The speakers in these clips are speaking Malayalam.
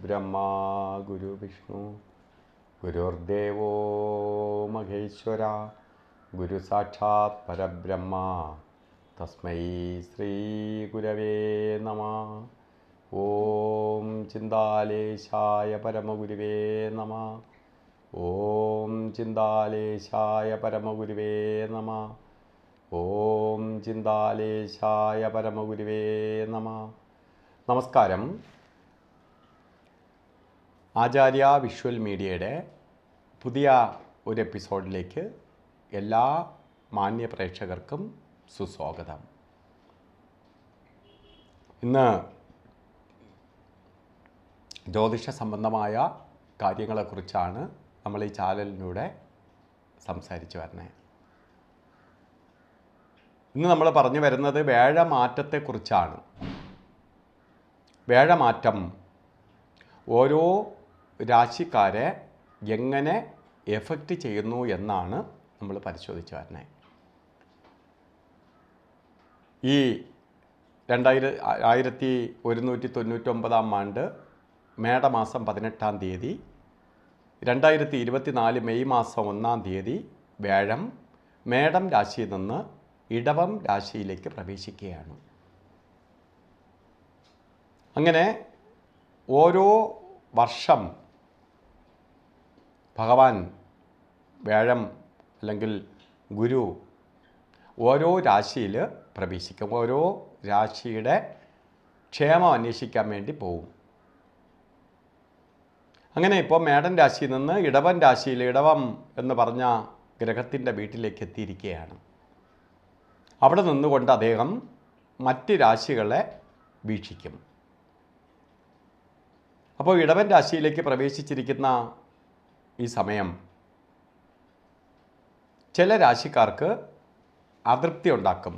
ഗുരുബ്രഹ്മ ഗുരുവിഷ്ണു ഗുരുർദേവോ മഹേശ്വര ഗുരു സാക്ഷാത് പരബ്രഹ്മ തസ്മൈ ശ്രീ ഗുരവേ നമഃ. ഓം ചിന്താലേശായ പരമഗുരുവേ നമഃ. ഓം ചിന്താലേശായ പരമഗുരുവേ നമഃ. ഓം ചിന്താലേശായ പരമഗുരുവേ നമഃ. നമസ്കാരം. ആചാര്യ വിഷ്വൽ മീഡിയയുടെ പുതിയ ഒരു എപ്പിസോഡിലേക്ക് എല്ലാ മാന്യ പ്രേക്ഷകർക്കും സുസ്വാഗതം. ഇന്ന് ജ്യോതിഷ സംബന്ധമായ കാര്യങ്ങളെക്കുറിച്ചാണ് നമ്മൾ ഈ ചാനലിലൂടെ സംസാരിച്ചു വരുന്നത്. ഇന്ന് നമ്മൾ പറഞ്ഞു വരുന്നത് വേഴമാറ്റത്തെക്കുറിച്ചാണ്. വേഴമാറ്റം ഓരോ രാശിക്കാരെ എങ്ങനെ എഫക്റ്റ് ചെയ്യുന്നു എന്നാണ് നമ്മൾ പരിശോധിച്ച് വരുന്നത്. ഈ 1199 ആണ്ട് മേടമാസം 18 തീയതി 2024 മെയ് മാസം 1 തീയതി വേഴം മേടം രാശിയിൽ നിന്ന് ഇടവം രാശിയിലേക്ക് പ്രവേശിക്കുകയാണ്. അങ്ങനെ ഓരോ വർഷം ഭഗവാൻ വേഴം അല്ലെങ്കിൽ ഗുരു ഓരോ രാശിയിൽ പ്രവേശിക്കും. ഓരോ രാശിയുടെ ക്ഷേമം അന്വേഷിക്കാൻ വേണ്ടി പോകും. അങ്ങനെ ഇപ്പോൾ മേടൻ രാശിയിൽ നിന്ന് ഇടവൻ രാശിയിൽ ഇടവം എന്ന് പറഞ്ഞ ഗ്രഹത്തിൻ്റെ വീട്ടിലേക്ക് എത്തിയിരിക്കുകയാണ്. അവിടെ നിന്നുകൊണ്ട് അദ്ദേഹം മറ്റ് രാശികളെ വീക്ഷിക്കും. അപ്പോൾ ഇടവൻ രാശിയിലേക്ക് പ്രവേശിച്ചിരിക്കുന്ന ഈ സമയം ചില രാശിക്കാർക്ക് അതൃപ്തി ഉണ്ടാക്കും,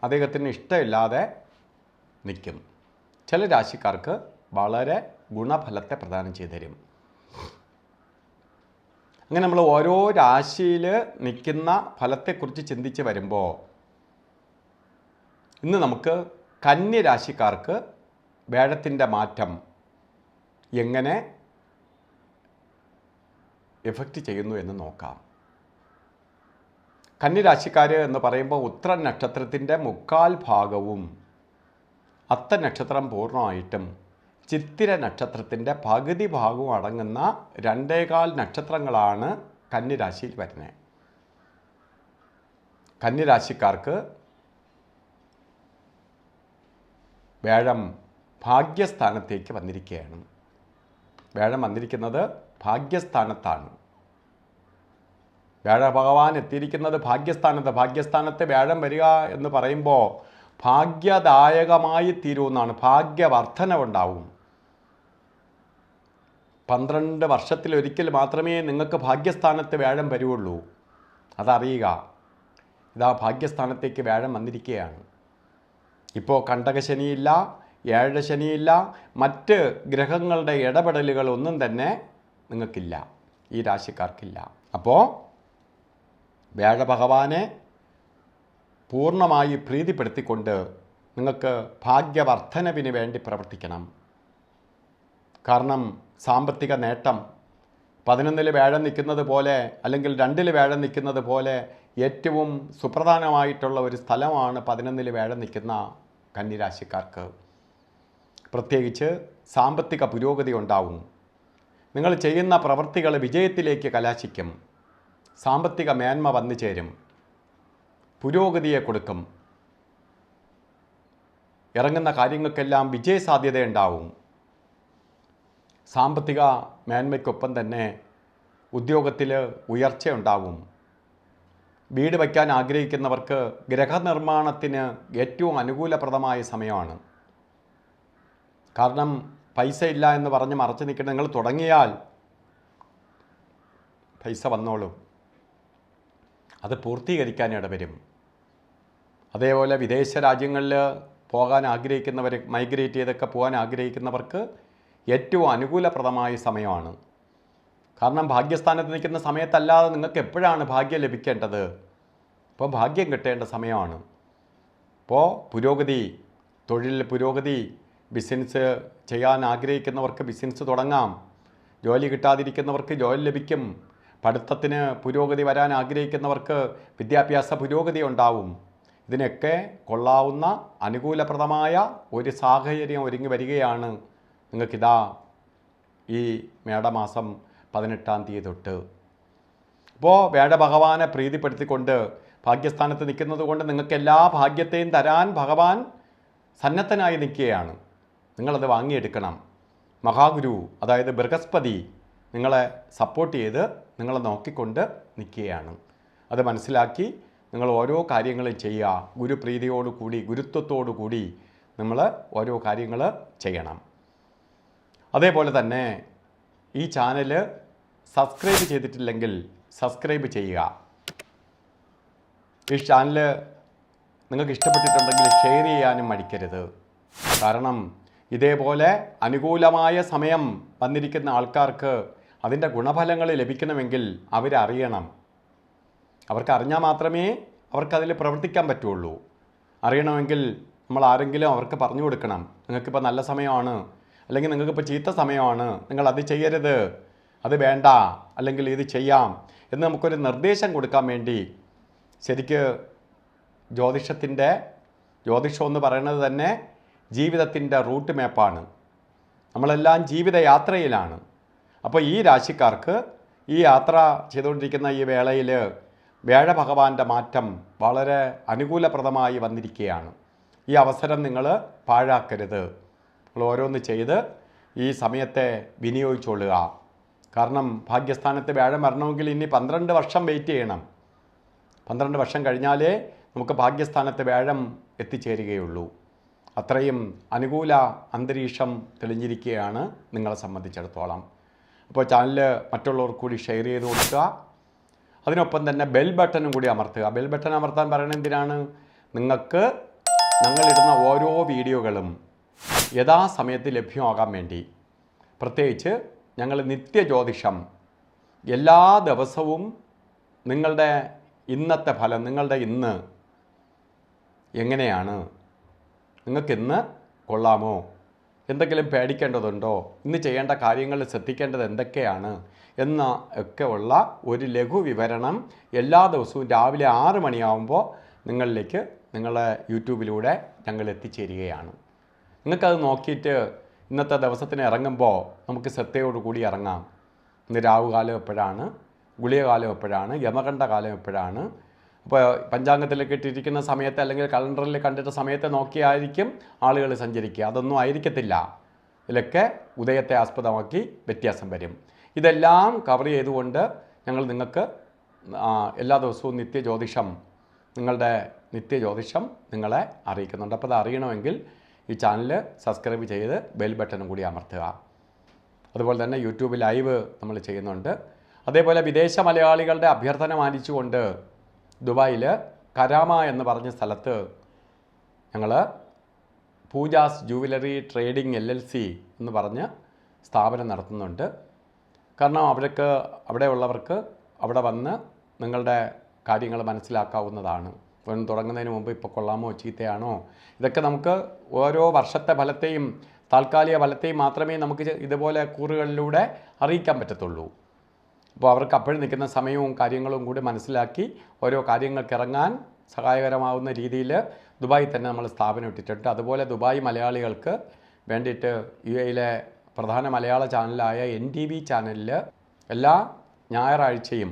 അദ്ദേഹത്തിന് ഇഷ്ടമില്ലാതെ നിൽക്കും. ചില രാശിക്കാർക്ക് വളരെ ഗുണഫലത്തെ പ്രദാനം ചെയ്തു തരും. അങ്ങനെ നമ്മൾ ഓരോ രാശിയിൽ നിൽക്കുന്ന ഫലത്തെക്കുറിച്ച് ചിന്തിച്ച് വരുമ്പോൾ ഇന്ന് നമുക്ക് കന്യ രാശിക്കാർക്ക് വേഴത്തിൻ്റെ മാറ്റം എങ്ങനെ എഫക്റ്റ് ചെയ്യുന്നു എന്ന് നോക്കാം. കന്യരാശിക്കാർ എന്ന് പറയുമ്പോൾ ഉത്ര നക്ഷത്രത്തിൻ്റെ 3/4 ഭാഗവും അത്ത നക്ഷത്രം പൂർണ്ണമായിട്ടും ചിത്തിര നക്ഷത്രത്തിൻ്റെ പകുതി ഭാഗവും അടങ്ങുന്ന 2.25 നക്ഷത്രങ്ങളാണ് കന്യരാശിയിൽ വരുന്നത്. കന്യരാശിക്കാർക്ക് വേഴം ഭാഗ്യസ്ഥാനത്തേക്ക് വന്നിരിക്കുകയാണ്. വേഴം വന്നിരിക്കുന്നത് ഭാഗ്യസ്ഥാനത്താണ്. വേഴഭഗവാൻ എത്തിയിരിക്കുന്നത് ഭാഗ്യസ്ഥാനത്ത് വേഴം വരിക എന്ന് പറയുമ്പോൾ ഭാഗ്യദായകമായി തീരുമെന്നാണ്. ഭാഗ്യവർദ്ധനവുണ്ടാവും. 12 വർഷത്തിലൊരിക്കൽ മാത്രമേ നിങ്ങൾക്ക് ഭാഗ്യസ്ഥാനത്ത് വേഴം വരുള്ളൂ. അതറിയുക. ഇതാ ഭാഗ്യസ്ഥാനത്തേക്ക് വേഴം വന്നിരിക്കുകയാണ്. ഇപ്പോൾ കണ്ടകശനിയില്ല, ഏഴശനിയില്ല, മറ്റ് ഗ്രഹങ്ങളുടെ ഇടപെടലുകൾ ഒന്നും തന്നെ നിങ്ങൾക്കില്ല, ഈ രാശിക്കാർക്കില്ല. അപ്പോൾ വേഴഭഗവാനെ പൂർണ്ണമായി പ്രീതിപ്പെടുത്തിക്കൊണ്ട് നിങ്ങൾക്ക് ഭാഗ്യവർദ്ധനവിന് വേണ്ടി പ്രവർത്തിക്കണം. കാരണം സാമ്പത്തിക നേട്ടം 11 വേഴം നിൽക്കുന്നത് പോലെ അല്ലെങ്കിൽ 2 വേഴം നിൽക്കുന്നത് പോലെ ഏറ്റവും സുപ്രധാനമായിട്ടുള്ള ഒരു സ്ഥലമാണ് 11 വേഴം നിൽക്കുന്ന കന്യരാശിക്കാർക്ക്. പ്രത്യേകിച്ച് സാമ്പത്തിക പുരോഗതി ഉണ്ടാവും. നിങ്ങൾ ചെയ്യുന്ന പ്രവൃത്തികൾ വിജയത്തിലേക്ക് കലാശിക്കും. സാമ്പത്തിക മേന്മ വന്നു ചേരും. പുരോഗതിയെ കൊടുക്കും. ഇറങ്ങുന്ന കാര്യങ്ങൾക്കെല്ലാം വിജയസാധ്യതയുണ്ടാവും. സാമ്പത്തിക മേന്മയ്ക്കൊപ്പം തന്നെ ഉദ്യോഗത്തിൽ ഉയർച്ചയുണ്ടാവും. വീട് വയ്ക്കാൻ ആഗ്രഹിക്കുന്നവർക്ക് ഗൃഹനിർമ്മാണത്തിന് ഏറ്റവും അനുകൂലപ്രദമായ സമയമാണ്. കാരണം പൈസ ഇല്ല എന്ന് പറഞ്ഞ് മറച്ചു നിൽക്കണം. നിങ്ങൾ തുടങ്ങിയാൽ പൈസ വന്നോളും. അത് പൂർത്തീകരിക്കാൻ ഇടവരും. അതേപോലെ വിദേശ രാജ്യങ്ങളിൽ പോകാൻ ആഗ്രഹിക്കുന്നവർ, മൈഗ്രേറ്റ് ചെയ്തൊക്കെ പോകാൻ ആഗ്രഹിക്കുന്നവർക്ക് ഏറ്റവും അനുകൂലപ്രദമായ സമയമാണ്. കാരണം ഭാഗ്യസ്ഥാനത്ത് നിൽക്കുന്ന സമയത്തല്ലാതെ നിങ്ങൾക്ക് എപ്പോഴാണ് ഭാഗ്യം ലഭിക്കേണ്ടത്? അപ്പോൾ ഭാഗ്യം കിട്ടേണ്ട സമയമാണ്. അപ്പോൾ പുരോഗതി, തൊഴിൽ പുരോഗതി, ബിസിനസ് ചെയ്യാൻ ആഗ്രഹിക്കുന്നവർക്ക് ബിസിനസ് തുടങ്ങാം. ജോലി കിട്ടാതിരിക്കുന്നവർക്ക് ജോലി ലഭിക്കും. പഠിത്തത്തിന് പുരോഗതി വരാൻ ആഗ്രഹിക്കുന്നവർക്ക് വിദ്യാഭ്യാസ പുരോഗതി ഉണ്ടാവും. ഇതിനൊക്കെ കൊള്ളാവുന്ന അനുകൂലപ്രദമായ ഒരു സാഹചര്യം ഒരുങ്ങി വരികയാണ് നിങ്ങൾക്കിതാ ഈ മേടമാസം 18-ാം തീയതി തൊട്ട്. അപ്പോൾ വേടഭഗവാനെ പ്രീതിപ്പെടുത്തിക്കൊണ്ട് ഭാഗ്യസ്ഥാനത്ത് നിൽക്കുന്നത് കൊണ്ട് നിങ്ങൾക്ക് എല്ലാ ഭാഗ്യത്തെയും തരാൻ ഭഗവാൻ സന്നദ്ധനായി നിൽക്കുകയാണ്. നിങ്ങളത് വാങ്ങിയെടുക്കണം. മഹാഗുരു അതായത് ബൃഹസ്പതി നിങ്ങളെ സപ്പോർട്ട് ചെയ്ത് നിങ്ങളെ നോക്കിക്കൊണ്ട് നിൽക്കുകയാണ്. അത് മനസ്സിലാക്കി നിങ്ങൾ ഓരോ കാര്യങ്ങളും ചെയ്യുക. ഗുരുപ്രീതിയോടുകൂടി ഗുരുത്വത്തോടുകൂടി നമ്മൾ ഓരോ കാര്യങ്ങൾ ചെയ്യണം. അതേപോലെ തന്നെ ഈ ചാനൽ സബ്സ്ക്രൈബ് ചെയ്തിട്ടില്ലെങ്കിൽ സബ്സ്ക്രൈബ് ചെയ്യുക. ഈ ചാനൽ നിങ്ങൾക്ക് ഇഷ്ടപ്പെട്ടിട്ടുണ്ടെങ്കിൽ ഷെയർ ചെയ്യാനും മടിക്കരുത്. കാരണം ഇതേപോലെ അനുകൂലമായ സമയം വന്നിരിക്കുന്ന ആൾക്കാർക്ക് അതിൻ്റെ ഗുണഫലങ്ങൾ ലഭിക്കണമെങ്കിൽ അവരറിയണം. അവർക്ക് അറിഞ്ഞാൽ മാത്രമേ അവർക്കതിൽ പ്രവർത്തിക്കാൻ പറ്റുള്ളൂ. അറിയണമെങ്കിൽ നമ്മൾ ആരെങ്കിലും അവർക്ക് പറഞ്ഞു കൊടുക്കണം. നിങ്ങൾക്കിപ്പോൾ നല്ല സമയമാണ്, അല്ലെങ്കിൽ നിങ്ങൾക്കിപ്പോൾ ചീത്ത സമയമാണ്, നിങ്ങൾ അത് ചെയ്യരുത്, അത് വേണ്ട, അല്ലെങ്കിൽ ഇത് ചെയ്യാം എന്ന് നമുക്കൊരു നിർദ്ദേശം കൊടുക്കാൻ വേണ്ടി ശരിക്ക് ജ്യോതിഷം എന്ന് പറയുന്നത് തന്നെ ജീവിതത്തിൻ്റെ റൂട്ട് മാപ്പാണ്. നമ്മളെല്ലാം ജീവിതയാത്രയിലാണ്. അപ്പോൾ ഈ രാശിക്കാർക്ക് ഈ യാത്ര ചെയ്തുകൊണ്ടിരിക്കുന്ന ഈ വേളയിൽ വ്യാഴഭഗവാന്റെ മാറ്റം വളരെ അനുകൂലപ്രദമായി വന്നിരിക്കുകയാണ്. ഈ അവസരം നിങ്ങൾ പാഴാക്കരുത്. നിങ്ങൾ ഓരോന്ന് ചെയ്ത് ഈ സമയത്തെ വിനിയോഗിച്ചുകൊള്ളുക. കാരണം ഭാഗ്യസ്ഥാനത്ത് വ്യാഴം വരണമെങ്കിൽ ഇനി 12 വർഷം വെയിറ്റ് ചെയ്യണം. 12 വർഷം കഴിഞ്ഞാലേ നമുക്ക് ഭാഗ്യസ്ഥാനത്ത് വ്യാഴം എത്തിച്ചേരുകയുള്ളൂ. അത്രയും അനുകൂല അന്തരീക്ഷം തെളിഞ്ഞിരിക്കുകയാണ് നിങ്ങളെ സംബന്ധിച്ചിടത്തോളം. അപ്പോൾ ചാനൽ മറ്റുള്ളവർക്ക് കൂടി ഷെയർ ചെയ്ത് കൊടുക്കുക. അതിനൊപ്പം തന്നെ ബെൽ ബട്ടണും കൂടി അമർത്തുക. ബെൽ ബട്ടൺ അമർത്താൻ പറയുന്നത് എന്തിനാണ്? നിങ്ങൾക്ക് ഞങ്ങളിടുന്ന ഓരോ വീഡിയോകളും യഥാസമയത്ത് ലഭ്യമാകാൻ വേണ്ടി. പ്രത്യേകിച്ച് ഞങ്ങൾ നിത്യജ്യോതിഷം എല്ലാ ദിവസവും നിങ്ങളുടെ ഇന്നത്തെ ഫലം, നിങ്ങളുടെ ഇന്ന് എങ്ങനെയാണ്, നിങ്ങൾക്കിന്ന് കൊള്ളാമോ, എന്തെങ്കിലും പേടിക്കേണ്ടതുണ്ടോ, ഇന്ന് ചെയ്യേണ്ട കാര്യങ്ങൾ ശ്രദ്ധിക്കേണ്ടത് എന്തൊക്കെയാണ് എന്ന ഒക്കെ ഉള്ള ഒരു ലഘു വിവരണം എല്ലാ ദിവസവും രാവിലെ 6 മണിയാകുമ്പോൾ നിങ്ങളിലേക്ക് നിങ്ങളെ യൂട്യൂബിലൂടെ ഞങ്ങൾ എത്തിച്ചേരുകയാണ്. നിങ്ങൾക്കത് നോക്കിയിട്ട് ഇന്നത്തെ ദിവസത്തിന് ഇറങ്ങുമ്പോൾ നമുക്ക് ശ്രദ്ധയോടുകൂടി ഇറങ്ങാം. ഇന്ന് രാവുകാലം എപ്പോഴാണ്, ഗുളികകാലം എപ്പോഴാണ്, യമകണ്ഠ കാലം എപ്പോഴാണ്. അപ്പോൾ പഞ്ചാംഗത്തിലേക്ക് ഇട്ടിരിക്കുന്ന സമയത്ത് അല്ലെങ്കിൽ കലണ്ടറിൽ കണ്ടിട്ട സമയത്ത് നോക്കിയായിരിക്കും ആളുകൾ സഞ്ചരിക്കുക. അതൊന്നും ആയിരിക്കത്തില്ല. ഇതിലൊക്കെ ഉദയത്തെ ആസ്പദമാക്കി വ്യത്യാസം വരും. ഇതെല്ലാം കവർ ചെയ്തുകൊണ്ട് ഞങ്ങൾ നിങ്ങൾക്ക് എല്ലാ ദിവസവും നിങ്ങളുടെ നിത്യജ്യോതിഷം നിങ്ങളെ അറിയിക്കുന്നുണ്ട്. അപ്പോൾ അത് അറിയണമെങ്കിൽ ഈ ചാനൽ സബ്സ്ക്രൈബ് ചെയ്ത് ബെൽ ബട്ടണും കൂടി അമർത്തുക. അതുപോലെ തന്നെ യൂട്യൂബ് ലൈവ് നമ്മൾ ചെയ്യുന്നുണ്ട്. അതേപോലെ വിദേശ മലയാളികളുടെ അഭ്യർത്ഥന മാനിച്ചുകൊണ്ട് ദുബായിൽ കരാമ എന്ന് പറഞ്ഞ സ്ഥലത്ത് ഞങ്ങൾ പൂജാസ് ജുവലറി ട്രേഡിംഗ് LLC എന്ന് പറഞ്ഞ് സ്ഥാപനം നടത്തുന്നുണ്ട്. കാരണം അവിടെയുള്ളവർക്ക് അവിടെ വന്ന് നിങ്ങളുടെ കാര്യങ്ങൾ മനസ്സിലാക്കാവുന്നതാണ്. തുടങ്ങുന്നതിന് മുമ്പ് ഇപ്പോൾ കൊള്ളാമോ ചീത്തയാണോ, ഇതൊക്കെ നമുക്ക് ഓരോ വർഷത്തെ ഫലത്തെയും താൽക്കാലിക ഫലത്തെയും മാത്രമേ നമുക്ക് ഇതുപോലെ കൂറുകളിലൂടെ അറിയിക്കാൻ പറ്റത്തുള്ളൂ. അപ്പോൾ അവർക്ക് അപ്പോഴും നിൽക്കുന്ന സമയവും കാര്യങ്ങളും കൂടി മനസ്സിലാക്കി ഓരോ കാര്യങ്ങൾക്ക് ഇറങ്ങാൻ സഹായകരമാവുന്ന രീതിയിൽ ദുബായിൽ തന്നെ നമ്മൾ സ്ഥാപനം ഇട്ടിട്ടുണ്ട്. അതുപോലെ ദുബായ് മലയാളികൾക്ക് വേണ്ടിയിട്ട് UAE പ്രധാന മലയാള ചാനലായ NTV ചാനലിൽ എല്ലാ ഞായറാഴ്ചയും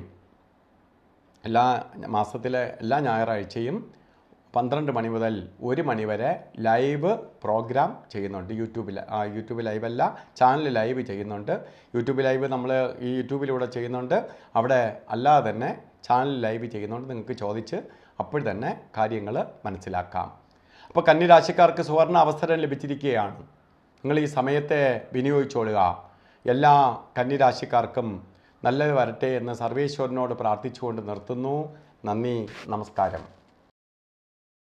മാസത്തിലെ എല്ലാ ഞായറാഴ്ചയും 12 മണി മുതൽ 1 മണി വരെ ലൈവ് പ്രോഗ്രാം ചെയ്യുന്നുണ്ട്. യൂട്യൂബ് ലൈവല്ല, ചാനൽ ലൈവ് ചെയ്യുന്നുണ്ട്. യൂട്യൂബ് ലൈവ് നമ്മൾ ഈ യൂട്യൂബിലൂടെ ചെയ്യുന്നുണ്ട്. അവിടെ അല്ലാതെ തന്നെ ചാനൽ ലൈവ് ചെയ്യുന്നുണ്ട്. നിങ്ങൾക്ക് ചോദിച്ച് അപ്പോൾ തന്നെ കാര്യങ്ങൾ മനസ്സിലാക്കാം. അപ്പോൾ കന്നിരാശിക്കാർക്ക് സുവർണ്ണ അവസരം ലഭിച്ചിരിക്കുകയാണ്. നിങ്ങൾ ഈ സമയത്തെ വിനിയോഗിച്ചോളുക. എല്ലാ കന്നിരാശിക്കാർക്കും നല്ലത് വരട്ടെ എന്ന് സർവേശ്വരനോട് പ്രാർത്ഥിച്ചുകൊണ്ട് നിർത്തുന്നു. നന്ദി, നമസ്കാരം.